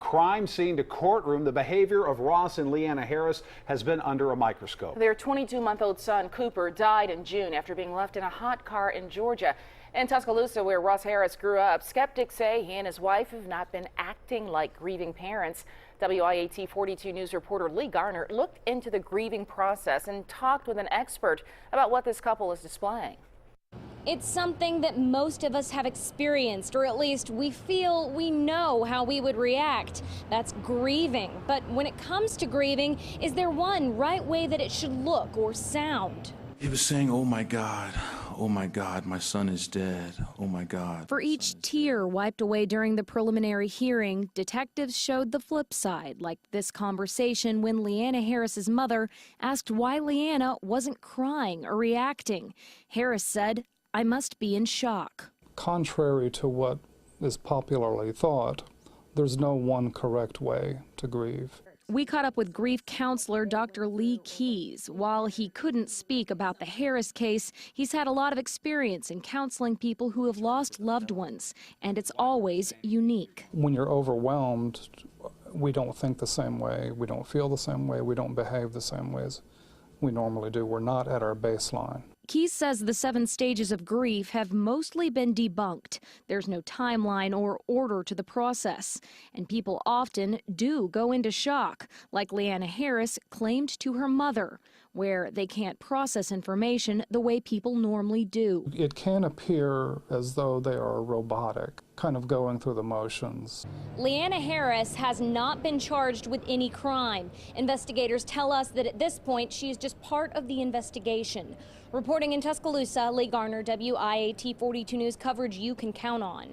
crime scene to courtroom, the behavior of Ross and Leanna Harris has been under a microscope. Their 22-month-old son, Cooper, died in June after being left in a hot car in Georgia. In Tuscaloosa, where Ross Harris grew up, skeptics say he and his wife have not been acting like grieving parents. WIAT 42 News reporter Lee Garner looked into the grieving process and talked with an expert about what this couple is displaying. It's something that most of us have experienced, or at least we feel we know how we would react. That's grieving. But when it comes to grieving, is there one right way that it should look or sound? He was saying, oh my God, my son is dead, oh my God. For each tear wiped away during the preliminary hearing, detectives showed the flip side, like this conversation when Leanna Harris's mother asked why Leanna wasn't crying or reacting. Harris said, "I must be in shock." Contrary to what is popularly thought, there's no one correct way to grieve. We caught up with grief counselor Dr. Lee Keys. While he couldn't speak about the Harris case, he's had a lot of experience in counseling people who have lost loved ones, and it's always unique. When you're overwhelmed, we don't think the same way, we don't feel the same way, we don't behave the same way as we normally do. We're not at our baseline. Keys says the 7 stages of grief have mostly been debunked. There's no timeline or order to the process, and people often do go into shock, like Leanna Harris claimed to her mother, where they can't process information the way people normally do. It can appear as though they are robotic, kind of going through the motions. Leanna Harris has not been charged with any crime. Investigators tell us that at this point she is just part of the investigation. Reporting in Tuscaloosa, Lee Garner, WIAT 42 News, coverage you can count on.